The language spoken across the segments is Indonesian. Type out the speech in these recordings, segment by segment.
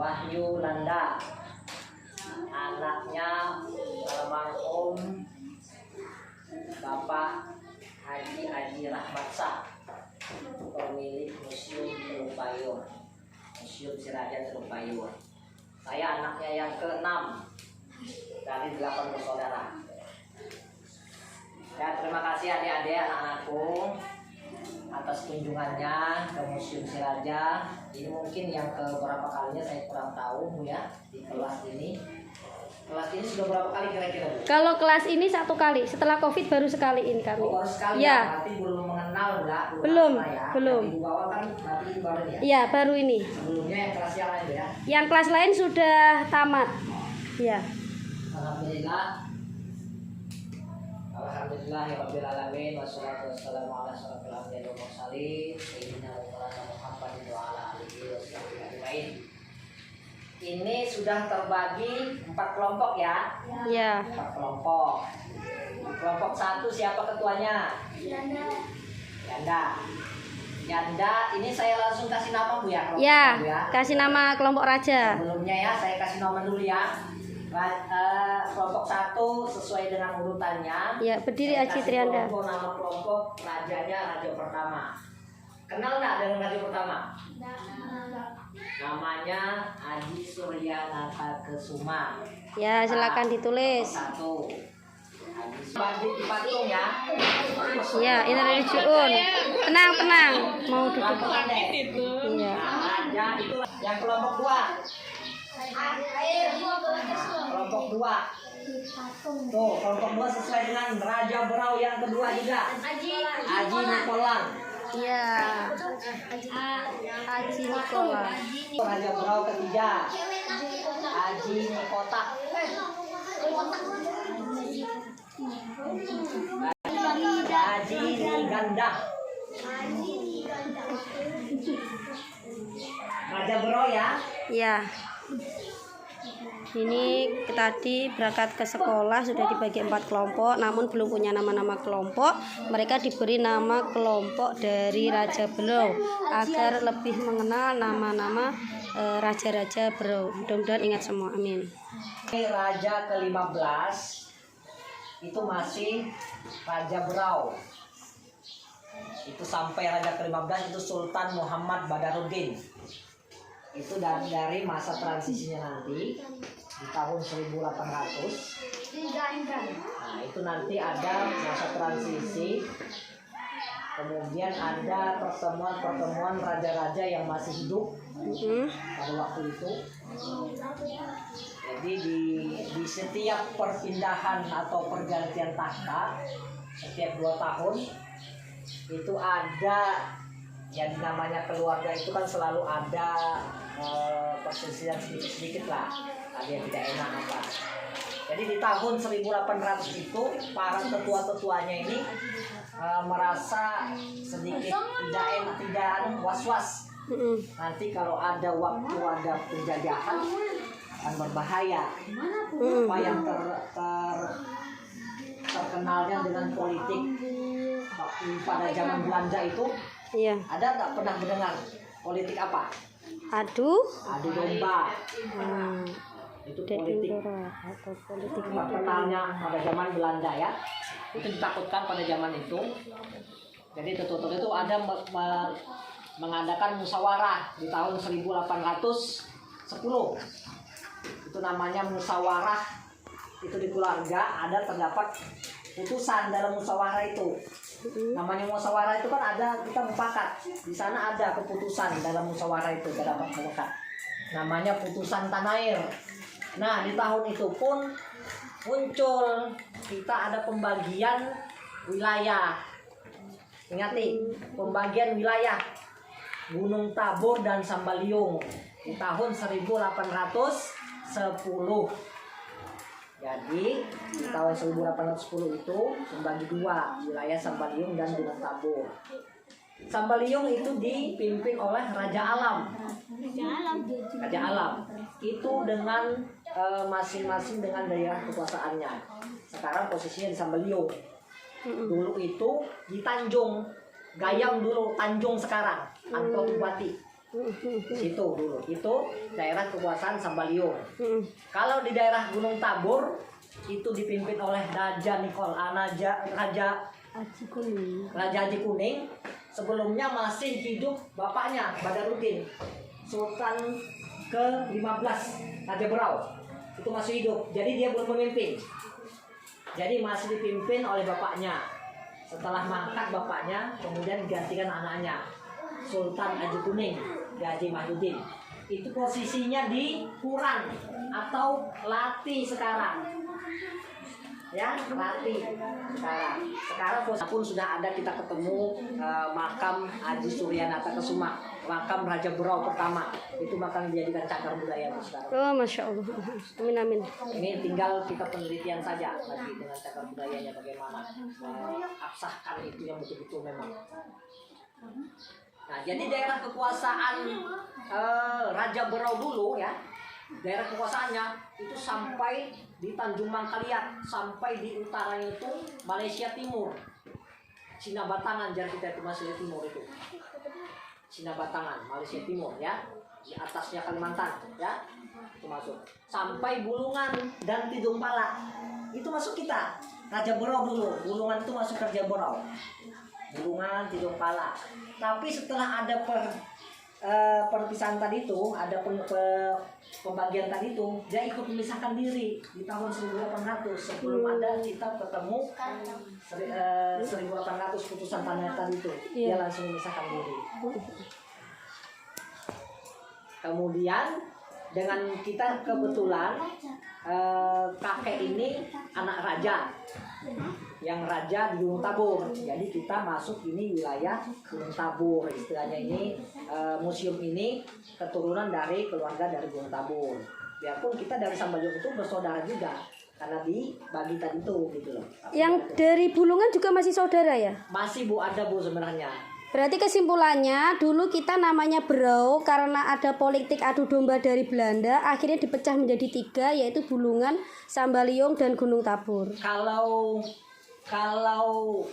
Wahyu Nanda, anaknya almarhum Bapak Haji Rahmat Shah, pemilik Museum Teluk Payur, Museum Siraja Teluk Payur. Saya anaknya yang ke-6 dari 8 bersaudara. Ya, terima kasih adik-adik anak-anakku atas kunjungannya ke Museum Siraja. Ini mungkin yang ke berapa kalinya saya kurang tahu Bu ya di kelas ini. Kelas ini sudah berapa kali kira-kira? Kalau kelas ini 1 kali, setelah COVID baru sekali ini kami. Oh, baru sekali ya. Berarti belum mengenal belum, ya. belum. Di bawah kan berarti baru ya? Iya, baru ini. Sebelumnya yang kelas yang lain ya? Yang kelas lain sudah tamat. Ya. Alhamdulillah. Alhamdulillahirabbil alamin wassalatu wassalamu ala asyrofil anbiya'i wal mursalin sayyidina Muhammadin wa ala alihi wasallam. Ini sudah terbagi 4 kelompok ya? Ya. 4 kelompok. Kelompok 1 siapa ketuanya? Yanda. Yanda, ini saya langsung kasih nama Bu ya? Ya, Bu ya? kasih nama kelompok raja. Sebelumnya ya, saya kasih nama dulu ya. Kelompok 1 sesuai dengan urutannya. Ya, berdiri Aji Trianda. Nama kelompok rajanya raja pertama. Kenal nggak dengan raja pertama? Namanya Haji Suryanata Kesuma. Ya, silakan ditulis. 1. Haji di patung ya. Ya, ini dari Juun. Tenang, mau duduk. Iya. Raja itu yang kelompok 2. Kelompok 2. Tuh, kelompok 2 sesuai dengan Raja Berau yang kedua juga. Haji Nikolang. Iya. Haji Nikola. Raja Berau ketiga. Haji Nikotak. Haji Niganda. Raja Berau ya. Ya. Ini tadi berangkat ke sekolah sudah dibagi 4 kelompok, namun belum punya nama-nama kelompok. Mereka diberi nama kelompok dari Raja Berau agar lebih mengenal nama-nama raja-raja Berau. Mudah-mudahan ingat semua. Amin. Raja ke-15 itu masih Raja Berau. Itu sampai Raja ke-15 itu Sultan Muhammad Badaruddin. Itu dari masa transisinya nanti di tahun 1800. Nah, itu nanti ada masa transisi. Kemudian ada pertemuan raja-raja yang masih hidup pada waktu itu. Jadi di setiap perpindahan atau pergantian takhta setiap 2 tahun itu ada yang namanya keluarga itu kan selalu ada perselisihan sedikit-sedikit lah, ada yang tidak enak apa. Jadi di tahun 1800 itu para tetua-tetuanya ini merasa sedikit tidak enak, tidak was-was. Nanti kalau ada waktu ada penjajahan akan berbahaya. Apa yang terkenalnya dengan politik pada zaman Belanda itu. Iya. Ada tak pernah mendengar politik apa? Adu domba. Itu politik atau politik terkenalnya pada zaman Belanda ya. Itu ditakutkan pada zaman itu. Jadi tetua-tetua itu ada mengadakan musyawarah di tahun 1810. Itu namanya musyawarah. Itu di keluarga terdapat putusan dalam musyawarah itu. Namanya musyawarah itu kan ada kita mufakat. Di sana ada keputusan dalam musyawarah itu terdapat mufakat. Namanya putusan tanah air. Nah, di tahun itu pun muncul kita ada pembagian wilayah. Ingat nih, pembagian wilayah Gunung Tabur dan Sambaliung di tahun 1810. Jadi di tahun 1810 itu membagi 2 wilayah Sambaliung dan Gunung Tabur. Sambaliung itu dipimpin oleh Raja Alam. Raja Alam itu dengan masing-masing dengan daerah kekuasaannya. Sekarang posisinya di Sambaliung. Dulu itu di Tanjung Gayam dulu, Tanjung sekarang, Angkot Bupati. Situ dulu. Itu daerah kekuasaan Sambaliung. Kalau di daerah Gunung Tabur itu dipimpin oleh Raja Raja Haji Kuning. Sebelumnya masih hidup bapaknya Badarudin, Sultan ke-15 Raja Berau. Itu masih hidup. Jadi dia belum memimpin. Jadi masih dipimpin oleh bapaknya. Setelah mangkat bapaknya, kemudian digantikan anaknya Sultan Haji Kuning, Haji Mahyudin. Itu posisinya di Kuran atau Lati sekarang. Ya, Lati sekarang pun sudah ada, kita ketemu makam Haji Suryanata Kesuma, makam Raja Berau pertama. Itu makam dijadikan cagar budaya sekarang. Oh, Masya Allah. Amin, amin. Ini tinggal kita penelitian saja lagi dengan cagar budayanya bagaimana absahkan itu yang betul-betul memang. Nah, jadi daerah kekuasaan Raja Berau dulu ya, daerah kekuasaannya itu sampai di Tanjung Mangkaliat, sampai di utaranya itu Malaysia Timur, Cina Batangan, jadi kita itu Malaysia Timur itu, Cina Batangan, Malaysia Timur ya, di atasnya Kalimantan ya, itu masuk sampai Bulungan dan Tidung Pala, itu masuk kita. Raja Berau dulu, Bulungan itu masuk Raja Berau, Bulungan, Tidung Pala. Tapi setelah ada perpisahan tadi itu, ada pembagian tadi itu, dia ikut memisahkan diri di tahun 1800. Sebelum ada kita ketemu 1800 putusan tanah tadi itu, dia langsung memisahkan diri. Kemudian dengan kita kebetulan kakek ini anak raja, yang raja di Gunung Tabur. Jadi kita masuk ini wilayah Gunung Tabur, istilahnya ini museum ini keturunan dari keluarga dari Gunung Tabur. Biarpun kita dari Sambaliung itu bersaudara juga, karena dibagi tadi itu gitu loh. Yang dari Bulungan juga masih saudara ya? Masih Bu, ada Bu sebenarnya. Berarti kesimpulannya dulu kita namanya Berau karena ada politik adu domba dari Belanda, akhirnya dipecah menjadi 3, yaitu Bulungan, Sambaliung, dan Gunung Tabur. Kalau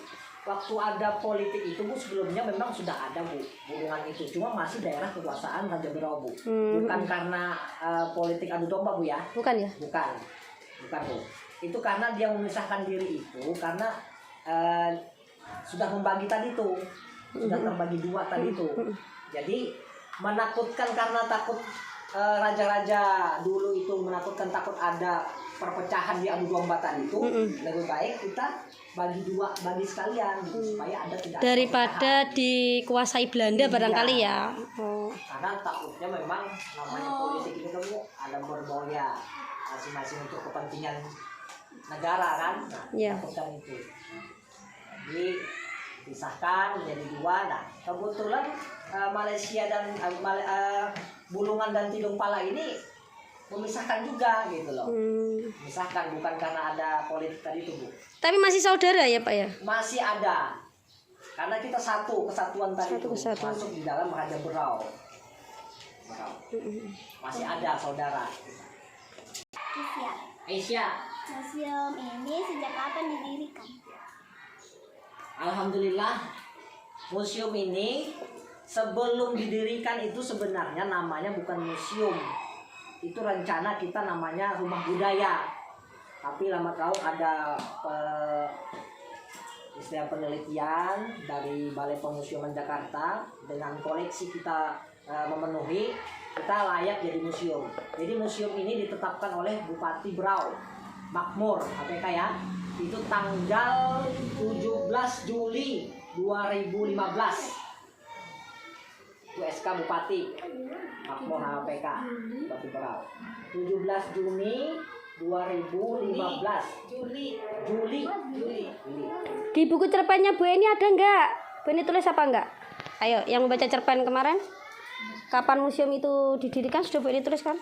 waktu ada politik itu Bu, sebelumnya memang sudah ada Bu Bulungan itu, cuma masih daerah kekuasaan Raja Berau Bu. Bukan karena politik adu domba Bu ya. Bukan ya? Bukan Bu. Itu karena dia memisahkan diri itu karena sudah membagi tadi tuh, sudah terbagi 2 tadi tuh. Jadi menakutkan, karena takut raja-raja dulu itu menakutkan, takut ada perpecahan di adu domba tadi itu. Lebih baik kita bagi 2, bagi sekalian gitu, supaya ada tidak daripada dikuasai Belanda barangkali ya. Karena takutnya memang namanya politik itu kan Bu, ada berboya masing-masing untuk kepentingan negara kan. Takutkan itu. Jadi pisahkan menjadi 2. Nah, kebetulan Malaysia dan Bulungan dan Tidung Pala ini memisahkan juga gitu loh. Memisahkan bukan karena ada politik tadi itu Bu. Tapi masih saudara ya Pak ya? Masih ada. Karena kita kesatuan tadi itu masuk di dalam Raja Berau. Masih ada saudara. Aisyah. Museum ini sejak kapan didirikan? Alhamdulillah, museum ini sebelum didirikan itu sebenarnya namanya bukan museum. Itu rencana kita namanya rumah budaya. Tapi lama kelamaan ada istilah penelitian dari Balai Pemuseuman Jakarta, dengan koleksi kita memenuhi, kita layak jadi museum. Jadi museum ini ditetapkan oleh Bupati Berau Makmur APK ya. Itu tanggal 17 Juli 2015. Itu SK Bupati Makmur APK Bupati Berau. 17 Juni 2015. Juli. Di buku cerpennya Bu Eni ada enggak? Bu Eni tulis apa enggak? Ayo, yang membaca cerpen kemarin, kapan museum itu didirikan sudah Bu Eni tulis kan?